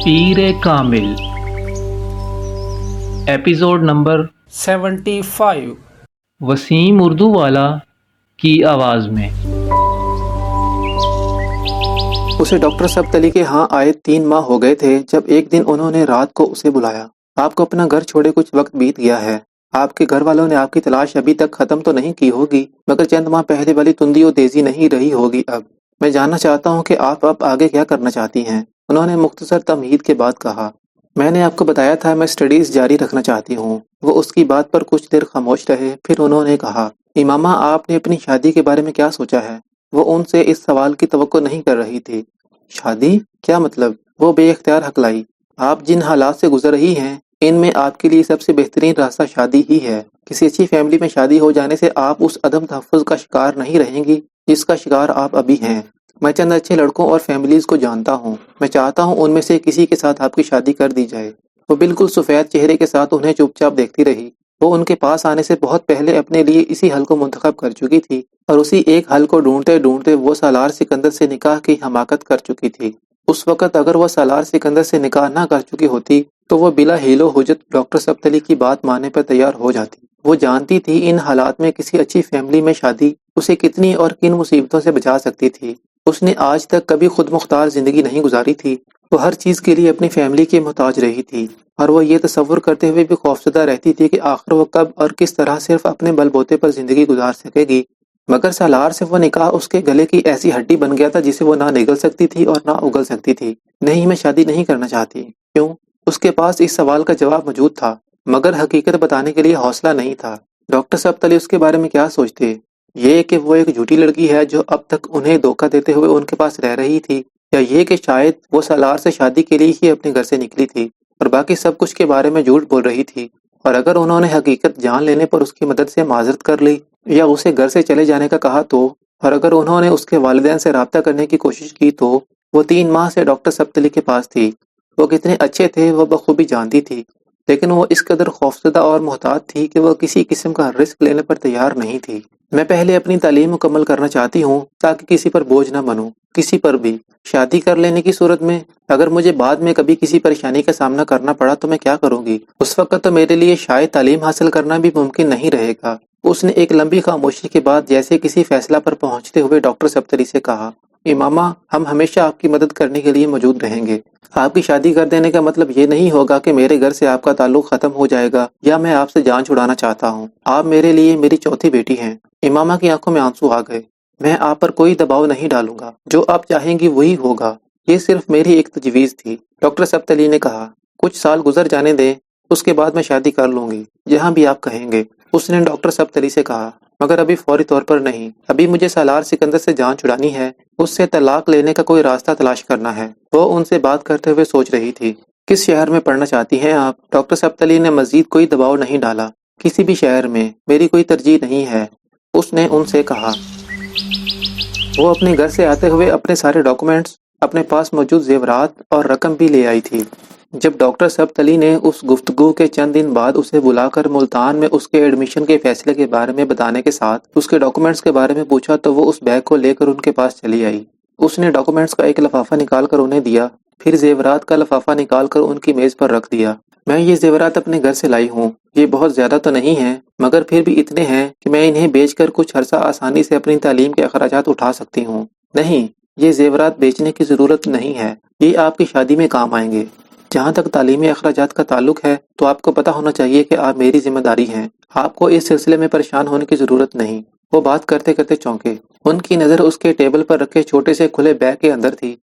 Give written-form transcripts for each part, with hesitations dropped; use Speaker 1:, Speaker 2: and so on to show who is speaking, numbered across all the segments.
Speaker 1: شیر کامل episode number
Speaker 2: 75
Speaker 1: Wasim Urdu والا کی آواز میں۔
Speaker 3: اسے ڈاکٹر سبت علی کے ہاں آئے 3 ماہ ہو گئے تھے جب ایک دن انہوں نے رات کو اسے بلایا۔ آپ کو اپنا گھر چھوڑے کچھ وقت بیت گیا ہے۔ آپ کے گھر والوں نے آپ کی تلاش ابھی تک ختم تو نہیں کی ہوگی، مگر چند ماہ پہلے والی تندی و تیزی نہیں رہی ہوگی۔ اب میں جاننا چاہتا ہوں کہ آپ اب آگے کیا کرنا چاہتی ہیں، انہوں نے مختصر تمہید کے بعد کہا۔ میں نے آپ کو بتایا تھا میں اسٹڈیز جاری رکھنا چاہتی ہوں۔ وہ اس کی بات پر کچھ دیر خاموش رہے، پھر انہوں نے کہا، امامہ آپ نے اپنی شادی کے بارے میں کیا سوچا ہے؟ وہ ان سے اس سوال کی توقع نہیں کر رہی تھی۔ شادی؟ کیا مطلب؟ وہ بے اختیار ہکلائی۔ آپ جن حالات سے گزر رہی ہیں ان میں آپ کے لیے سب سے بہترین راستہ شادی ہی ہے۔ کسی اچھی فیملی میں شادی ہو جانے سے آپ اس عدم تحفظ کا شکار نہیں رہیں گی جس کا شکار آپ ابھی ہیں۔ میں چند اچھے لڑکوں اور فیملیز کو جانتا ہوں، میں چاہتا ہوں ان میں سے کسی کے ساتھ آپ کی شادی کر دی جائے۔ وہ بالکل سفید چہرے کے ساتھ انہیں چپ چاپ دیکھتی رہی۔ وہ ان کے پاس آنے سے بہت پہلے اپنے لیے اسی حل کو منتخب کر چکی تھی، اور اسی ایک حل کو ڈھونڈتے ڈھونڈتے وہ سالار سکندر سے نکاح کی حماقت کر چکی تھی۔ اس وقت اگر وہ سالار سکندر سے نکاح نہ کر چکی ہوتی تو وہ بلا حیل و حجت ڈاکٹر سبت علی کی بات ماننے پر تیار ہو جاتی۔ وہ جانتی تھی ان حالات میں کسی اچھی فیملی میں شادی اسے کتنی اور کن مصیبتوں سے بچا سکتی تھی۔ اس نے آج تک کبھی خود مختار زندگی نہیں گزاری تھی۔ وہ ہر چیز کے لیے اپنی فیملی کے محتاج رہی تھی، اور وہ یہ تصور کرتے ہوئے بھی خوفزدہ رہتی تھی کہ آخر وہ کب اور کس طرح صرف اپنے بل بوتے پر زندگی گزار سکے گی۔ مگر سالار سے وہ نکاح اس کے گلے کی ایسی ہڈی بن گیا تھا جسے وہ نہ نگل سکتی تھی اور نہ اگل سکتی تھی۔ نہیں، میں شادی نہیں کرنا چاہتی۔ کیوں؟ اس کے پاس اس سوال کا جواب موجود تھا، مگر حقیقت بتانے کے لیے حوصلہ نہیں تھا۔ ڈاکٹر سبت علی اس کے بارے میں کیا سوچتے؟ یہ کہ وہ ایک جھوٹی لڑکی ہے جو اب تک انہیں دھوکہ دیتے ہوئے ان کے پاس رہ رہی تھی، یا یہ کہ شاید وہ سالار سے شادی کے لیے ہی اپنے گھر سے نکلی تھی اور باقی سب کچھ کے بارے میں جھوٹ بول رہی تھی، اور اگر انہوں نے حقیقت جان لینے پر اس کی مدد سے معذرت کر لی یا اسے گھر سے چلے جانے کا کہا تو، اور اگر انہوں نے اس کے والدین سے رابطہ کرنے کی کوشش کی تو؟ وہ 3 ماہ سے ڈاکٹر سبت علی کے پاس تھی۔ وہ کتنے اچھے تھے وہ بخوبی جانتی تھی، لیکن وہ اس قدر خوفزدہ اور محتاط تھی کہ وہ کسی قسم کا رسک لینے پر تیار نہیں تھی۔ میں پہلے اپنی تعلیم مکمل کرنا چاہتی ہوں تاکہ کسی پر بوجھ نہ بنوں، کسی پر بھی۔ شادی کر لینے کی صورت میں اگر مجھے بعد میں کبھی کسی پریشانی کا سامنا کرنا پڑا تو میں کیا کروں گی؟ اس وقت تو میرے لیے شاید تعلیم حاصل کرنا بھی ممکن نہیں رہے گا۔ اس نے ایک لمبی خاموشی کے بعد جیسے کسی فیصلہ پر پہنچتے ہوئے ڈاکٹر سبت علی سے کہا، امامہ ہم ہمیشہ آپ کی مدد کرنے کے لیے موجود رہیں گے۔ آپ کی شادی کر دینے کا مطلب یہ نہیں ہوگا کہ میرے گھر سے آپ کا تعلق ختم ہو جائے گا یا میں آپ سے جان چھڑانا چاہتا ہوں۔ آپ میرے لیے میری چوتھی بیٹی ہیں۔ امامہ کی آنکھوں میں آنسو آ گئے۔ میں آپ پر کوئی دباؤ نہیں ڈالوں گا، جو آپ چاہیں گی وہی ہوگا۔ یہ صرف میری ایک تجویز تھی، ڈاکٹر سبت علی نے کہا۔ کچھ سال گزر جانے دیں، اس کے بعد میں شادی کر لوں گی، جہاں بھی آپ کہیں گے، اس نے ڈاکٹر سبت علی سے کہا، مگر ابھی فوری طور پر نہیں۔ ابھی مجھے سالار سکندر سے جان چھڑانی ہے، اس سے طلاق لینے کا کوئی راستہ تلاش کرنا ہے۔ وہ ان سے بات کرتے ہوئے سوچ رہی تھی۔ کس شہر میں پڑھنا چاہتی ہیں آپ؟ ڈاکٹر سبت علی نے مزید کوئی دباؤ نہیں ڈالا۔ کسی بھی شہر میں، میری کوئی ترجیح نہیں ہے، اس نے ان سے کہا۔ وہ اپنے گھر سے آتے ہوئے اپنے سارے ڈاکومنٹس، اپنے پاس موجود زیورات اور رقم بھی لے آئی تھی۔ جب ڈاکٹر سبت علی نے اس گفتگو کے چند دن بعد اسے بلا کر ملتان میں اس کے ایڈمیشن کے فیصلے کے بارے میں بتانے کے ساتھ اس کے ڈاکومنٹس کے بارے میں پوچھا تو وہ اس بیگ کو لے کر ان کے پاس چلی آئی۔ اس نے ڈاکومنٹس کا ایک لفافہ نکال کر انہیں دیا، پھر زیورات کا لفافہ نکال کر ان کی میز پر رکھ دیا۔ میں یہ زیورات اپنے گھر سے لائی ہوں، یہ بہت زیادہ تو نہیں ہیں، مگر پھر بھی اتنے ہیں کہ میں انہیں بیچ کر کچھ عرصہ آسانی سے اپنی تعلیم کے اخراجات اٹھا سکتی ہوں۔ نہیں، یہ زیورات بیچنے کی ضرورت نہیں ہے، یہ آپ کی شادی میں کام آئیں گے۔ جہاں تک تعلیمی اخراجات کا تعلق ہے تو آپ کو پتہ ہونا چاہیے کہ آپ میری ذمہ داری ہیں، آپ کو اس سلسلے میں پریشان ہونے کی ضرورت نہیں۔ وہ بات کرتے کرتے چونکے۔ ان کی نظر اس کے ٹیبل پر رکھے چھوٹے سے کھلے بیگ کے اندر تھی۔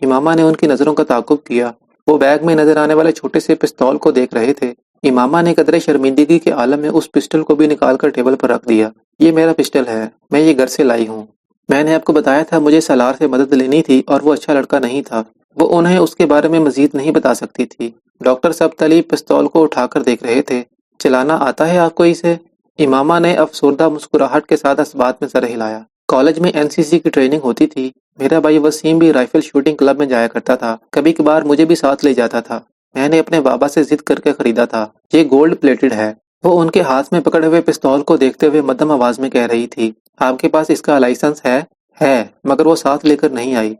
Speaker 3: امامہ نے ان کی نظروں کا تعاقب کیا۔ وہ بیگ میں نظر آنے والے چھوٹے سے پستول کو دیکھ رہے تھے۔ امامہ نے قدرے شرمندگی کے عالم میں اس پسٹل کو بھی نکال کر ٹیبل پر رکھ دیا۔ یہ میرا پسٹل ہے، میں یہ گھر سے لائی ہوں۔ میں نے آپ کو بتایا تھا مجھے سالار سے مدد لینی تھی اور وہ اچھا لڑکا نہیں تھا، وہ انہیں اس کے بارے میں مزید نہیں بتا سکتی تھی۔ ڈاکٹر سبت علی پستول کو اٹھا کر دیکھ رہے تھے۔ چلانا آتا ہے آپ کو اسے؟ امامہ نے افسردہ مسکراہٹ کے ساتھ اس بات میں سر ہلایا۔ کالج میں NCC کی ٹریننگ ہوتی تھی، میرا بھائی وسیم بھی رائفل شوٹنگ کلب میں جایا کرتا تھا، کبھی کبھار مجھے بھی ساتھ لے جاتا تھا۔ میں نے اپنے بابا سے ضد کر کے خریدا تھا، یہ گولڈ پلیٹڈ ہے۔ وہ ان کے ہاتھ میں پکڑے ہوئے پستول کو دیکھتے ہوئے مدھم آواز میں کہہ رہی تھی، آپ کے پاس اس کا لائسنس ہے؟ ہے، مگر وہ ساتھ لے کر نہیں آئی۔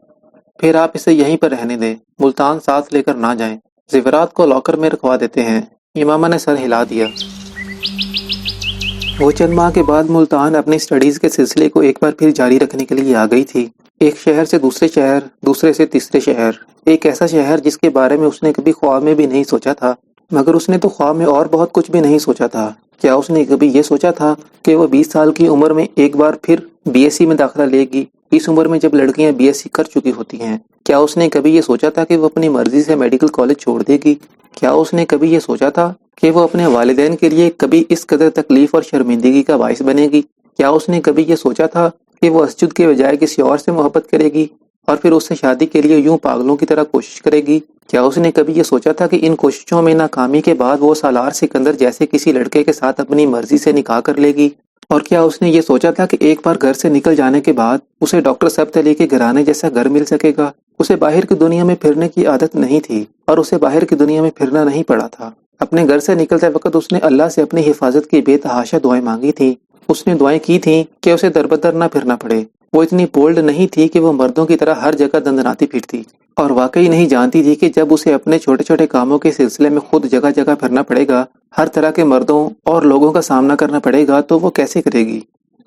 Speaker 3: پھر آپ اسے یہیں پر رہنے دیں، ملتان ساتھ لے کر نہ جائیں، زیورات کو لاکر میں رکھوا دیتے ہیں۔ امامہ نے سر ہلا دیا۔ وہ چند ماہ کے بعد ملتان اپنی سٹڈیز کے سلسلے کو ایک بار پھر جاری رکھنے کے لیے آ گئی تھی۔ ایک شہر سے دوسرے شہر، دوسرے سے تیسرے شہر، ایک ایسا شہر جس کے بارے میں اس نے کبھی خواب میں بھی نہیں سوچا تھا۔ مگر اس نے تو خواب میں اور بہت کچھ بھی نہیں سوچا تھا۔ کیا اس نے کبھی یہ سوچا تھا کہ وہ 20 سال کی عمر میں ایک بار پھر بی ایس سی میں داخلہ لے گی، اس عمر میں جب لڑکیاں بی ایس سی کر چکی ہوتی ہیں؟ کیا اس نے کبھی یہ سوچا تھا کہ وہ اپنی مرضی سے میڈیکل کالج چھوڑ دے گی؟ کیا اس نے کبھی یہ سوچا تھا کہ وہ اپنے والدین کے لیے کبھی اس قدر تکلیف اور شرمندگی کا باعث بنے گی؟ کیا اس نے کبھی یہ سوچا تھا کہ وہ اسجد کے بجائے کسی اور سے محبت کرے گی اور پھر اس سے شادی کے لیے یوں پاگلوں کی طرح کوشش کرے گی؟ کیا اس نے کبھی یہ سوچا تھا کہ ان کوششوں میں ناکامی کے بعد وہ سالار سکندر جیسے کسی لڑکے کے ساتھ اپنی مرضی سے نکاح کر لے گی؟ اور کیا اس نے یہ سوچا تھا کہ ایک بار گھر سے نکل جانے کے بعد اسے ڈاکٹر ثبت علی کے گھرانے جیسا گھر مل سکے گا؟ اسے باہر کی دنیا میں پھرنے کی عادت نہیں تھی اور اسے باہر کی دنیا میں پھرنا نہیں پڑا تھا۔ اپنے گھر سے نکلتے وقت اس نے اللہ سے اپنی حفاظت کی بے تحاشا دعائیں مانگی تھیں۔ اس نے دعائیں کی تھیں کہ اسے دربدر نہ پھرنا پڑے۔ وہ اتنی بولڈ نہیں تھی کہ وہ مردوں کی طرح ہر جگہ دندناتی پھرتی، اور واقعی نہیں جانتی تھی کہ جب اسے اپنے چھوٹے چھوٹے کاموں کے سلسلے میں خود جگہ جگہ پھرنا پڑے گا، ہر طرح کے مردوں اور لوگوں کا سامنا کرنا پڑے گا، تو وہ کیسے کرے گی؟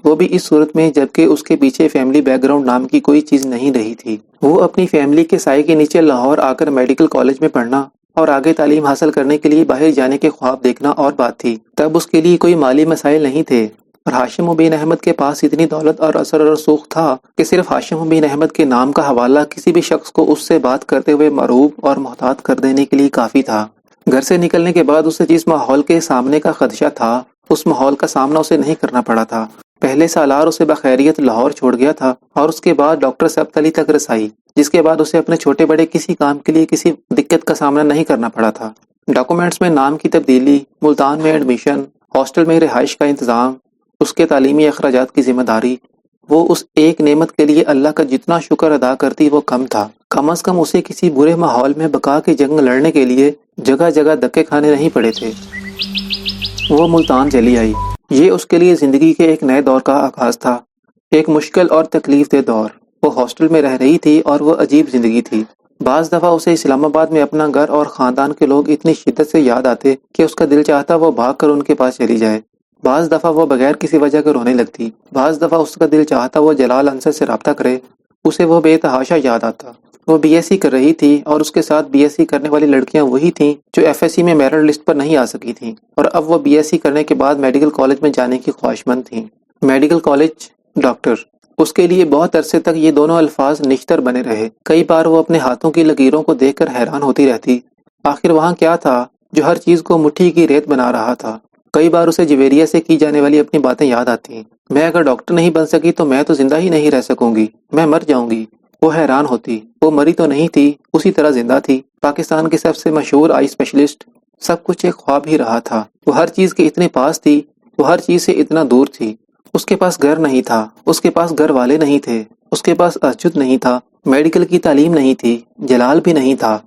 Speaker 3: وہ بھی اس صورت میں جبکہ اس کے پیچھے فیملی بیک گراؤنڈ نام کی کوئی چیز نہیں رہی تھی۔ وہ اپنی فیملی کے سائے کے نیچے لاہور آ کر میڈیکل کالج میں پڑھنا اور آگے تعلیم حاصل کرنے کے لیے باہر جانے کے خواب دیکھنا اور بات تھی۔ تب اس کے لیے کوئی مالی مسائل نہیں تھے، اور ہاشم بن احمد کے پاس اتنی دولت اور اثر و رسوخ تھا کہ صرف ہاشم بن احمد کے نام کا حوالہ کسی بھی شخص کو اس سے بات کرتے ہوئے مرعوب اور محتاط کر دینے کے لیے کافی تھا۔ گھر سے نکلنے کے بعد اسے جس ماحول کے سامنے کا خدشہ تھا، اس ماحول کا سامنا اسے نہیں کرنا پڑا تھا۔ پہلے سالار اسے بخیریت لاہور چھوڑ گیا تھا، اور اس کے بعد ڈاکٹر ثبت علی تک رسائی، جس کے بعد اسے اپنے چھوٹے بڑے کسی کام کے لیے کسی دقت کا سامنا نہیں کرنا پڑا تھا۔ ڈاکومنٹس میں نام کی تبدیلی، ملتان میں ایڈمیشن، ہاسٹل میں رہائش کا انتظام، اس کے تعلیمی اخراجات کی ذمہ داری، وہ اس ایک نعمت کے لیے اللہ کا جتنا شکر ادا کرتی وہ کم تھا۔ کم از کم اسے کسی برے ماحول میں بقا کی جنگ لڑنے کے لیے جگہ جگہ دھکے کھانے نہیں پڑے تھے۔ وہ ملتان چلی آئی۔ یہ اس کے لیے زندگی کے ایک نئے دور کا آغاز تھا، ایک مشکل اور تکلیف دہ دور۔ وہ ہاسٹل میں رہ رہی تھی اور وہ عجیب زندگی تھی۔ بعض دفعہ اسے اسلام آباد میں اپنا گھر اور خاندان کے لوگ اتنی شدت سے یاد آتے کہ اس کا دل چاہتا وہ بھاگ کر ان کے پاس چلی جائے۔ بعض دفعہ وہ بغیر کسی وجہ کے رونے لگتی۔ بعض دفعہ اس کا دل چاہتا وہ جلال انصر سے رابطہ کرے، اسے وہ بے تحاشا یاد آتا۔ وہ بی ایس سی کر رہی تھی، اور اس کے ساتھ بی ایس سی کرنے والی لڑکیاں وہی تھیں جو ایف ایس سی میں میرٹ لسٹ پر نہیں آ سکی تھیں، اور اب وہ بی ایس سی کرنے کے بعد میڈیکل کالج میں جانے کی خواہشمند تھیں۔ میڈیکل کالج، ڈاکٹر، اس کے لیے بہت عرصے تک یہ دونوں الفاظ نشتر بنے رہے۔ کئی بار وہ اپنے ہاتھوں کی لکیروں کو دیکھ کر حیران ہوتی رہتی، آخر وہاں کیا تھا جو ہر چیز کو مٹھی کی ریت بنا رہا تھا۔ کئی بار اسے جویریہ سے کی جانے والی اپنی باتیں یاد آتی، میں اگر ڈاکٹر نہیں بن سکی تو میں تو زندہ ہی نہیں رہ سکوں گی، میں مر جاؤں گی۔ وہ حیران ہوتی، وہ مری تو نہیں تھی، اسی طرح زندہ تھی، پاکستان کی سب سے مشہور آئی اسپیشلسٹ۔ سب کچھ ایک خواب ہی رہا تھا۔ وہ ہر چیز کے اتنے پاس تھی، وہ ہر چیز سے اتنا دور تھی۔ اس کے پاس گھر نہیں تھا، اس کے پاس گھر والے نہیں تھے، اس کے پاس اسجد نہیں تھا، میڈیکل کی تعلیم نہیں تھی، جلال بھی نہیں تھا۔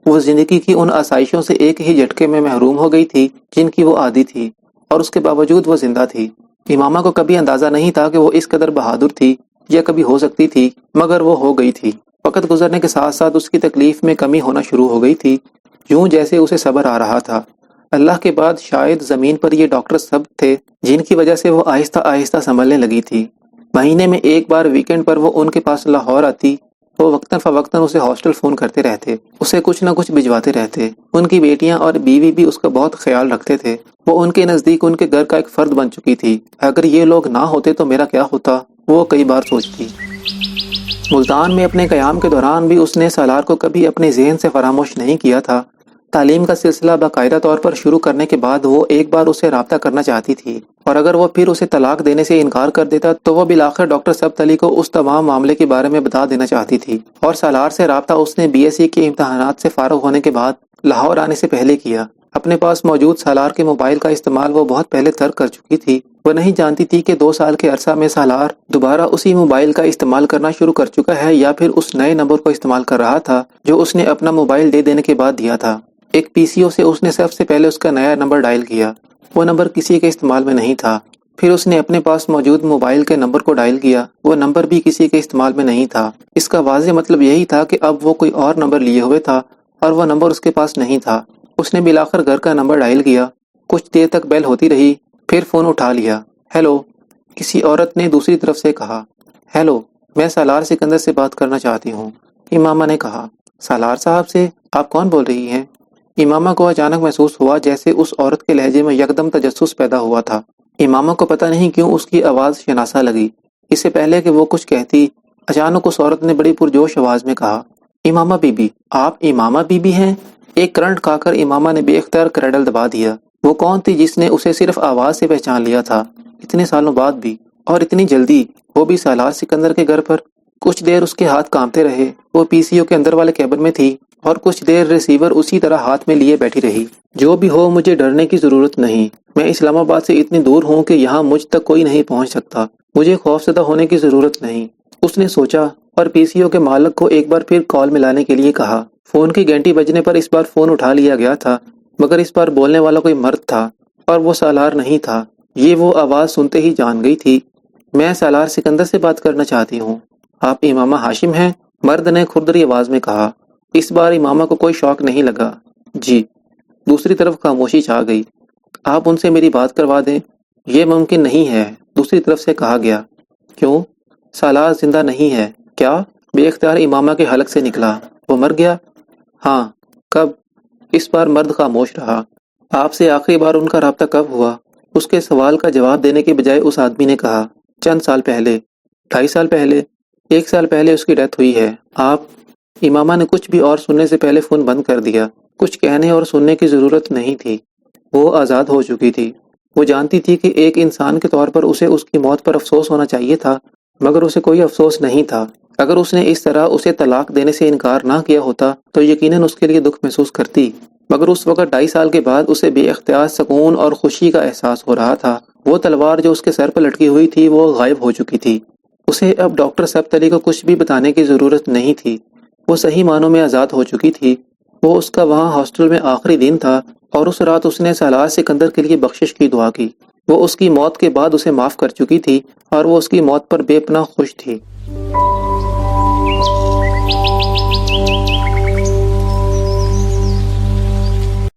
Speaker 3: وہ زندگی کی ان آسائشوں سے ایک ہی جھٹکے میں محروم ہو گئی تھی جن کی وہ عادی تھی، اور اس کے باوجود وہ زندہ تھی۔ امامہ کو کبھی اندازہ نہیں تھا کہ وہ اس قدر بہادر تھی، یا کبھی ہو سکتی تھی، مگر وہ ہو گئی تھی۔ وقت گزرنے کے ساتھ ساتھ اس کی تکلیف میں کمی ہونا شروع ہو گئی تھی، یوں جیسے اسے صبر آ رہا تھا۔ اللہ کے بعد شاید زمین پر یہ ڈاکٹر سب تھے جن کی وجہ سے وہ آہستہ آہستہ سنبھلنے لگی تھی۔ مہینے میں ایک بار ویکینڈ پر وہ ان کے پاس لاہور آتی۔ وہ وقتاً فوقتاً اسے ہاسٹل فون کرتے رہتے، اسے کچھ نہ کچھ بھجواتے رہتے۔ ان کی بیٹیاں اور بیوی بھی اس کا بہت خیال رکھتے تھے۔ وہ ان کے نزدیک ان کے گھر کا ایک فرد بن چکی تھی۔ اگر یہ لوگ نہ ہوتے تو میرا کیا ہوتا، وہ کئی بار سوچتی۔ ملتان میں اپنے قیام کے دوران بھی اس نے سالار کو کبھی اپنے ذہن سے فراموش نہیں کیا تھا۔ تعلیم کا سلسلہ باقاعدہ طور پر شروع کرنے کے بعد وہ ایک بار اسے رابطہ کرنا چاہتی تھی، اور اگر وہ پھر اسے طلاق دینے سے انکار کر دیتا تو وہ بالآخر ڈاکٹر ثبت علی کو اس تمام معاملے کے بارے میں بتا دینا چاہتی تھی۔ اور سالار سے رابطہ اس نے بی ایس سی کے امتحانات سے فارغ ہونے کے بعد لاہور آنے سے پہلے کیا۔ اپنے پاس موجود سالار کے موبائل کا استعمال وہ بہت پہلے ترک کر چکی تھی۔ وہ نہیں جانتی تھی کہ 2 سال کے عرصہ میں سالار دوبارہ اسی موبائل کا استعمال کرنا شروع کر چکا ہے، یا پھر اس نئے نمبر کو استعمال کر رہا تھا جو اس نے اپنا موبائل دے دینے کے بعد دیا تھا۔ ایک پی سی او سے اس نے سب سے پہلے اس کا نیا نمبر ڈائل کیا۔ وہ نمبر کسی کے استعمال میں نہیں تھا۔ پھر اس نے اپنے پاس موجود موبائل کے نمبر کو ڈائل کیا۔ وہ نمبر بھی کسی کے استعمال میں نہیں تھا۔ اس کا واضح مطلب یہی تھا کہ اب وہ کوئی اور نمبر لیے ہوئے تھا اور وہ نمبر اس کے پاس نہیں تھا۔ اس نے بالآخر گھر کا نمبر ڈائل کیا۔ کچھ دیر تک بیل ہوتی رہی، پھر فون اٹھا لیا۔ ہیلو، کسی عورت نے دوسری طرف سے کہا۔ ہیلو، میں سالار سکندر سے بات کرنا چاہتی ہوں، امامہ نے کہا۔ سالار صاحب سے؟ آپ کون بول رہی ہیں؟ امامہ کو اچانک محسوس ہوا جیسے اس عورت کے لہجے میں یکدم تجسس پیدا ہوا تھا۔ امامہ کو پتہ نہیں کیوں اس کی آواز شناسا لگی۔ اس سے پہلے کہ وہ کچھ کہتی، اچانک اس عورت نے بڑی پرجوش آواز میں کہا، امامہ بی بی، آپ امامہ بی بی ہیں؟ ایک کرنٹ کھا کر امامہ نے بے اختیار کریڈل دبا دیا۔ وہ کون تھی جس نے اسے صرف آواز سے پہچان لیا تھا، اتنے سالوں بعد بھی، اور اتنی جلدی، وہ بھی سالار سکندر کے گھر پر؟ کچھ دیر اس کے ہاتھ کانپتے رہے۔ وہ پی سی او کے اندر والے کیبن میں تھی اور کچھ دیر ریسیور اسی طرح ہاتھ میں لیے بیٹھی رہی۔ جو بھی ہو، مجھے ڈرنے کی ضرورت نہیں۔ میں اسلام آباد سے اتنی دور ہوں کہ یہاں مجھ تک کوئی نہیں پہنچ سکتا۔ مجھے خوفزدہ ہونے کی ضرورت نہیں، اس نے سوچا، اور پی سی او کے مالک کو ایک بار پھر کال ملانے کے لیے کہا۔ فون کی گھنٹی بجنے پر اس بار فون اٹھا لیا گیا تھا، مگر اس بار بولنے والا کوئی مرد تھا اور وہ سالار نہیں تھا۔ یہ وہ آواز سنتے ہی جان گئی تھی۔ میں سالار سکندر سے بات کرنا چاہتی ہوں۔ آپ امامہ ہاشم ہیں؟ مرد نے کھردری آواز میں کہا۔ اس بار امامہ کو کوئی شوق نہیں لگا۔ جی۔ دوسری طرف خاموشی چھا گئی۔ آپ ان سے میری بات کروا دیں۔ یہ ممکن نہیں ہے، دوسری طرف سے کہا گیا۔ کیوں؟ سالار زندہ نہیں ہے کیا؟ بے اختیار امامہ کے حلق سے نکلا۔ وہ مر گیا؟ ہاں۔ کب؟ اس بار مرد خاموش رہا۔ آپ سے آخری بار ان کا رابطہ کب ہوا؟ اس کے سوال کا جواب دینے کے بجائے اس آدمی نے کہا، چند سال پہلے۔ 2.5 سال پہلے؟ 1 سال پہلے اس کی ڈیتھ ہوئی ہے۔ آپ؟ امامہ نے کچھ بھی اور سننے سے پہلے فون بند کر دیا۔ کچھ کہنے اور سننے کی ضرورت نہیں تھی، وہ آزاد ہو چکی تھی۔ وہ جانتی تھی کہ ایک انسان کے طور پر اسے اس کی موت پر افسوس ہونا چاہیے تھا، مگر اسے کوئی افسوس نہیں تھا۔ اگر اس نے اس طرح اسے طلاق دینے سے انکار نہ کیا ہوتا تو یقیناً اس کے لیے دکھ محسوس کرتی، مگر اس وقت 2.5 سال کے بعد اسے بے اختیار سکون اور خوشی کا احساس ہو رہا تھا۔ وہ تلوار جو اس کے سر پر لٹکی ہوئی تھی وہ غائب ہو چکی تھی۔ اسے اب ڈاکٹر سبت علی کو کچھ بھی بتانے کی ضرورت نہیں تھی، وہ صحیح معنوں میں آزاد ہو چکی تھی۔ وہ اس کا وہاں ہاسٹل میں آخری دن تھا اور اس رات اس نے سالار سکندر کے لیے بخشش کی دعا کی۔ وہ اس کی موت کے بعد اسے معاف کر چکی تھی اور وہ اس کی موت پر بے پناہ خوش تھی۔